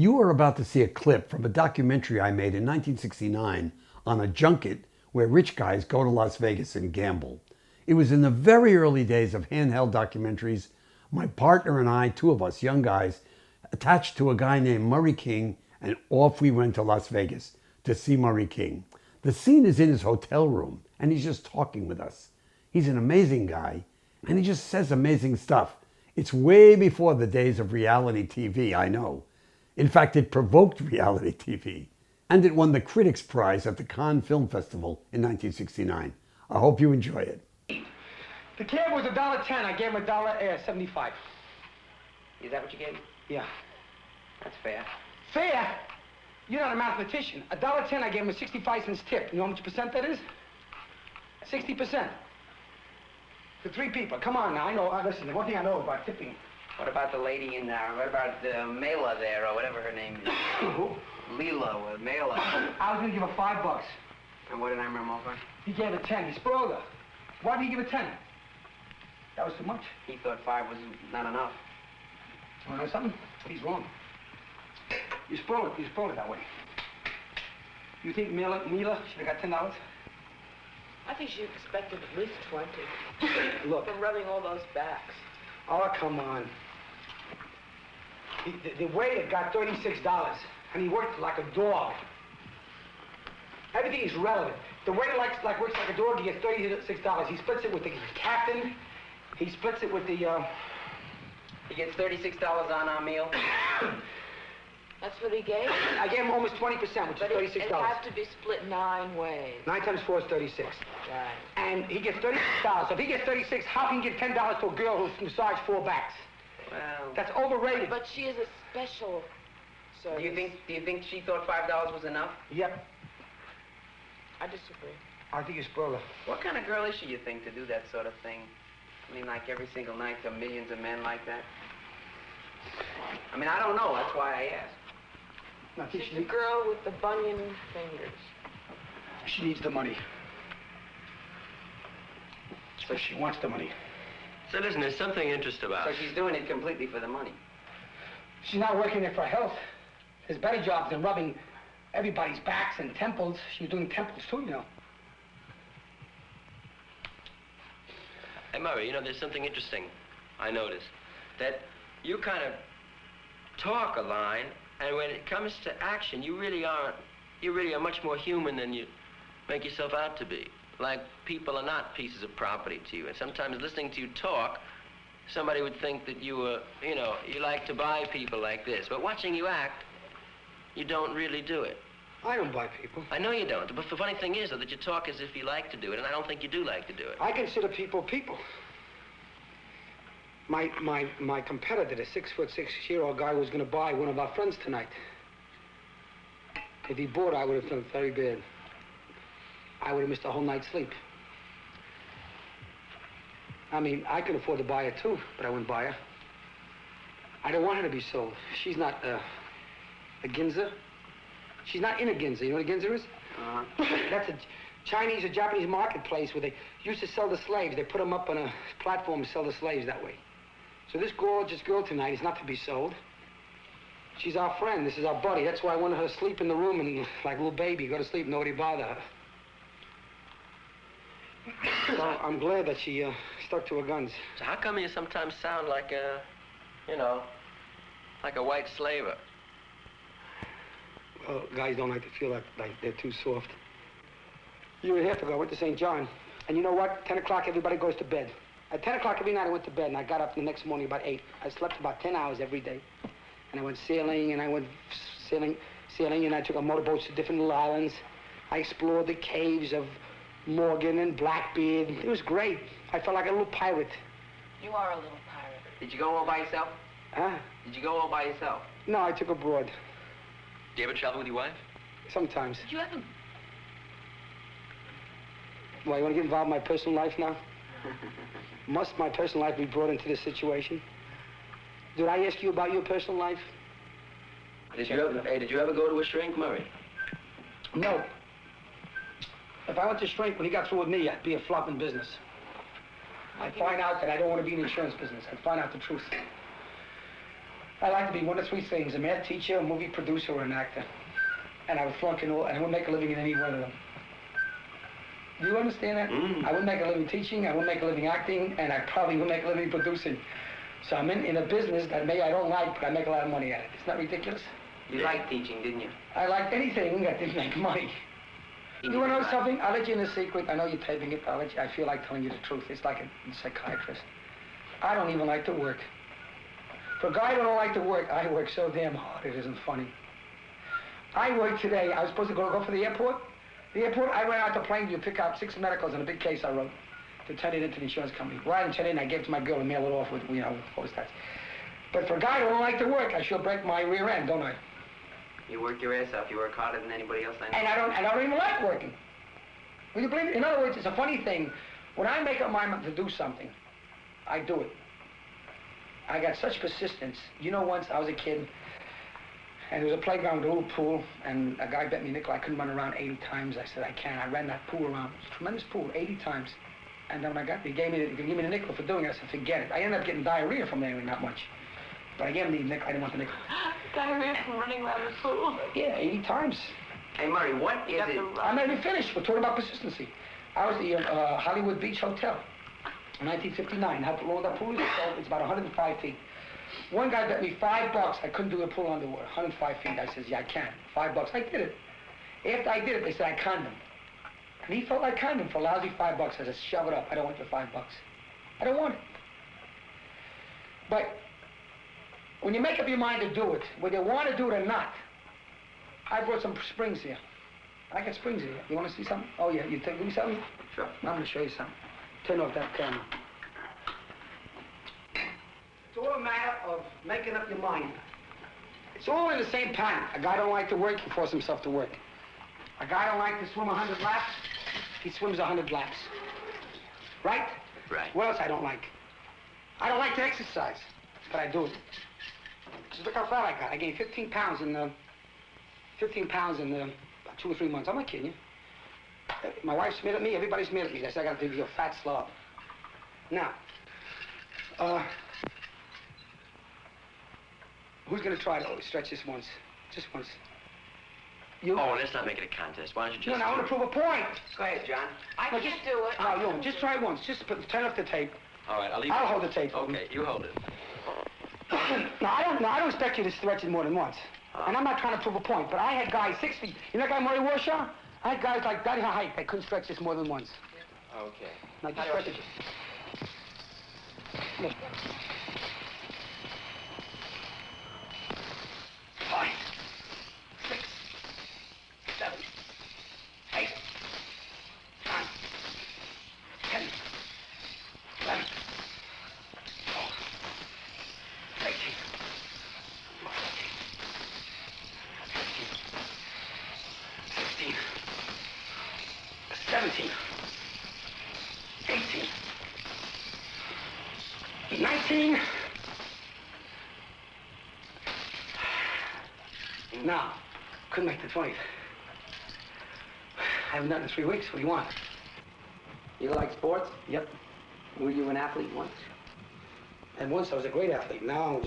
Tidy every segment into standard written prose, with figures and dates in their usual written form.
You are about to see a clip from a documentary I made in 1969 on a junket where rich guys go to Las Vegas and gamble. It was in the very early days of handheld documentaries. My partner and I, two of us young guys, attached to a guy named Murray King, and off we went to Las Vegas to see Murray King. The scene is in his hotel room, and he's just talking with us. He's an amazing guy, and he just says amazing stuff. It's way before the days of reality TV, I know. In fact, it provoked reality TV, and it won the Critics' Prize at the Cannes Film Festival in 1969. I hope you enjoy it. The cab was $1.10. I gave him $1.75. Is that what you gave him? Yeah. That's fair. Fair? You're not a mathematician. $1.10, I gave him a 65 cents tip. You know how much percent that is? 60%. For 3 people. Come on now, I know. Listen, the one thing I know about tipping. What about the lady in there? What about Mela there, or whatever her name is? Who? Lila or Mela. I was gonna give her $5. And what did I remember over? He gave her 10. He spoiled her. Why did he give her 10? That was too much. He thought 5 was not enough. You wanna know something? He's wrong. You spoiled it. You spoiled it that way. You think Mila should have got $10? I think she expected at least 20. Look. For rubbing all those backs. Oh, come on. The waiter got $36, and he worked like a dog. Everything is relative. The waiter works like a dog. He gets $36. He splits it with the captain. He splits it with the. He gets $36 on our meal. That's what he gave? I gave him almost 20%, which but is $36. It has to be split 9 ways. 9 times 4 is 36. Right. And he gets $36. So if he gets 36, how can he get $10 to a girl who's massaged 4 backs? Well, that's overrated. But she is a special service. Do you think she thought $5 was enough? Yep. I disagree. I think you spoiled her. What kind of girl is she, you think, to do that sort of thing? I mean, like every single night to millions of men like that? I mean, I don't know. That's why I asked. No, she's the girl with the bunion fingers. She needs the money. So she wants the money. So listen, there's something interesting about So it. she's doing it completely for the money. She's not working there for health. There's better jobs than rubbing everybody's backs and temples. She was doing temples too, you know. Hey, Murray, you know, there's something interesting I noticed. That you kind of talk a line, and when it comes to action, you really are much more human than you make yourself out to be. Like, people are not pieces of property to you. And sometimes listening to you talk, somebody would think that you were, you know, you like to buy people like this. But watching you act, you don't really do it. I don't buy people. I know you don't. But the funny thing is, though, that you talk as if you like to do it, and I don't think you do like to do it. I consider people people. My competitor, the 6'6" guy, was going to buy one of our friends tonight. If he bought, I would have done very bad. I would have missed a whole night's sleep. I mean, I could afford to buy her too, but I wouldn't buy her. I don't want her to be sold. She's not a Ginza. She's not in a Ginza. You know what a Ginza is? That's a Chinese or Japanese marketplace where they used to sell the slaves. They put them up on a platform and sell the slaves that way. So this gorgeous girl tonight is not to be sold. She's our friend. This is our buddy. That's why I wanted her to sleep in the room and, like a little baby, go to sleep, nobody bother her. So I'm glad that she stuck to her guns. So how come you sometimes sound like a, you know, like a white slaver? Well, guys don't like to feel like they're too soft. A year and a half ago, I went to St. John. And you know what? 10 o'clock, everybody goes to bed. At 10 o'clock every night, I went to bed, and I got up the next morning about 8. I slept about 10 hours every day. And I went sailing, and I went sailing, and I took a motorboat to different little islands. I explored the caves of Morgan and Blackbeard. It was great. I felt like a little pirate. You are a little pirate. Did you go all by yourself? Huh? Did you go all by yourself? No, I took abroad. Do you ever travel with your wife? Sometimes. Did you ever... Why, you want to get involved in my personal life now? Must my personal life be brought into this situation? Did I ask you about your personal life? Did you ever go to a shrink, Murray? No. If I went to shrink when he got through with me, I'd be a flop in business. I'd find out that I don't want to be in the insurance business. I'd find out the truth. I like to be one of three things: a math teacher, a movie producer, or an actor. And I would flunk in all, and I wouldn't make a living in any one of them. Do you understand that? I wouldn't make a living teaching, I wouldn't make a living acting, and I probably wouldn't make a living producing. So I'm in a business that maybe I don't like, but I make a lot of money at it. Isn't that ridiculous? You liked teaching, didn't you? I liked anything that didn't make money. You want to know something? I'll let you in a secret. I know you're taping it. I feel like telling you the truth. It's like a psychiatrist. I don't even like to work. For a guy who don't like to work, I work so damn hard it isn't funny. I worked today. I was supposed to go for the airport. The airport, I went out to plane to pick out 6 medicals in a big case I wrote to turn it into the insurance company. Well, I didn't turn it in. I gave it to my girl to mail it off with, with postage. But for a guy who don't like to work, I sure break my rear end, don't I? You work your ass off. You work harder than anybody else I know. And I don't even like working. Will you believe it? In other words, it's a funny thing. When I make up my mind to do something, I do it. I got such persistence. You know, once I was a kid, and there was a playground with a little pool, and a guy bet me a nickel I couldn't run around 80 times. I said, I can. I ran that pool around. It was a tremendous pool, 80 times. And then when he gave me the nickel for doing it, I said, forget it. I ended up getting diarrhea from there, not much. But I gave him the nickel. I didn't want the nickel. Diarrhea from running around the pool. Yeah, 80 times. Hey, Murray, what is it? I'm not even finished. We're talking about persistency. I was at the Hollywood Beach Hotel in 1959. How long that pool is? It's about 105 feet. One guy bet me $5 I couldn't do a pool underwater, 105 feet. I says, yeah, I can. $5. I did it. After I did it, they said I conned him. And he felt like conned him for a lousy $5. I said, shove it up. I don't want your $5. I don't want it. But when you make up your mind to do it, whether you want to do it or not, I brought some springs here. I got springs here. You want to see something? Oh, yeah. You take me something? Sure. I'm going to show you something. Turn off that camera. It's all a matter of making up your mind. It's all in the same pattern. A guy don't like to work, he forces himself to work. A guy don't like to swim 100 laps, he swims 100 laps. Right? Right. What else I don't like? I don't like to exercise, but I do it. Just look how fat I got. I gained 15 pounds in 2 or 3 months. I'm not kidding you. My wife's mad at me, everybody's mad at me. They say I gotta be a fat slob. Now, who's gonna try to stretch this once? Just once. You? Oh, let's not make it a contest. Why don't you just... No, I want to prove a point. Go ahead, John. I can't do it. No, you just try it once. Just turn off the tape. All right, I'll leave I'll hold the tape. Okay, you hold it. No, I don't expect you to stretch it more than once. And I'm not trying to prove a point, but I had guys 6 feet. You know that guy Murray Warshaw? I had guys like that height that couldn't stretch this more than once. Okay. Now just stretch it. Look. 5, 6, 7, 8, 9, 10, 11, 12, 13, 14, 15, 16, 17, 18, 19. Now, couldn't make the 20th. I haven't done it in 3 weeks. What do you want? You like sports? Yep. Were you an athlete once? And once I was a great athlete. Now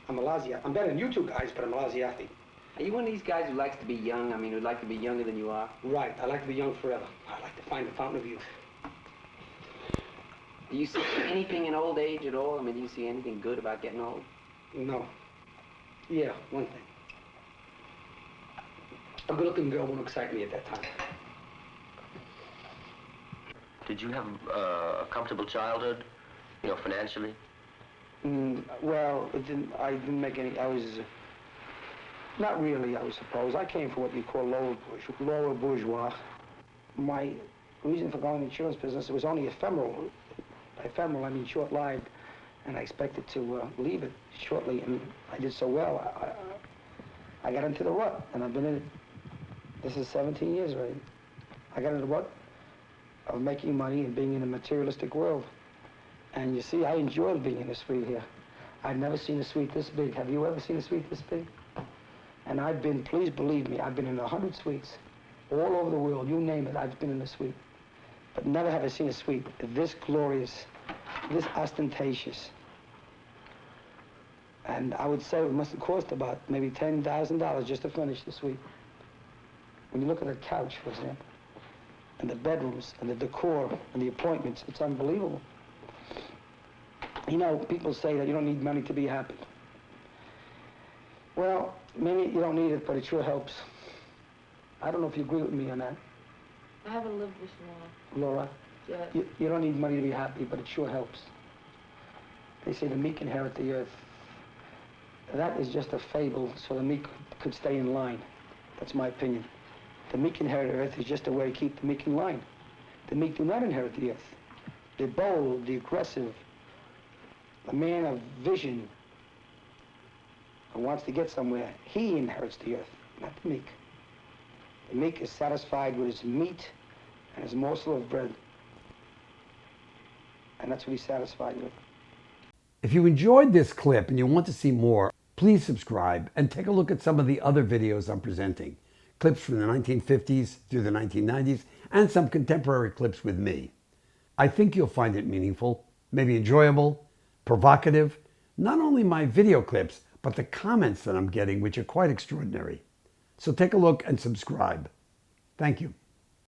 I'm a lousy athlete. I'm better than you two guys, but I'm a lousy athlete. Are you one of these guys who likes to be young? I mean, who'd like to be younger than you are? Right. I like to be young forever. I like to find the fountain of youth. Do you see anything in old age at all? I mean, do you see anything good about getting old? No. Yeah, one thing. A good-looking girl won't excite me at that time. Did you have a comfortable childhood, you know, financially? Well, I didn't make any, I was, not really, I suppose. I came from what you call lower bourgeois. My reason for going in the insurance business, it was only ephemeral. By ephemeral, I mean short-lived, and I expected to leave it shortly, and I did so well. I got into the rut, and I've been in it. This is 17 years already. I got into the rut of making money and being in a materialistic world. And you see, I enjoyed being in a suite here. I've never seen a suite this big. Have you ever seen a suite this big? And I've been, please believe me, I've been in 100 suites all over the world. You name it, I've been in a suite. But never have I seen a suite this glorious, this ostentatious. And I would say it must have cost about maybe $10,000 just to finish the suite. When you look at a couch, for example, and the bedrooms, and the decor, and the appointments, it's unbelievable. You know, people say that you don't need money to be happy. Well, maybe you don't need it, but it sure helps. I don't know if you agree with me on that. I haven't lived this long. Laura, Yes. you don't need money to be happy, but it sure helps. They say the meek inherit the earth. That is just a fable so the meek could stay in line. That's my opinion. The meek inherit the earth is just a way to keep the meek in line. The meek do not inherit the earth. The bold, the aggressive, the man of vision who wants to get somewhere, he inherits the earth, not the meek. The meek is satisfied with his meat and his morsel of bread. And that's what he's satisfied with. If you enjoyed this clip and you want to see more, please subscribe and take a look at some of the other videos I'm presenting. Clips from the 1950s through the 1990s and some contemporary clips with me. I think you'll find it meaningful, maybe enjoyable, provocative. Not only my video clips, but the comments that I'm getting, which are quite extraordinary. So take a look and subscribe. Thank you.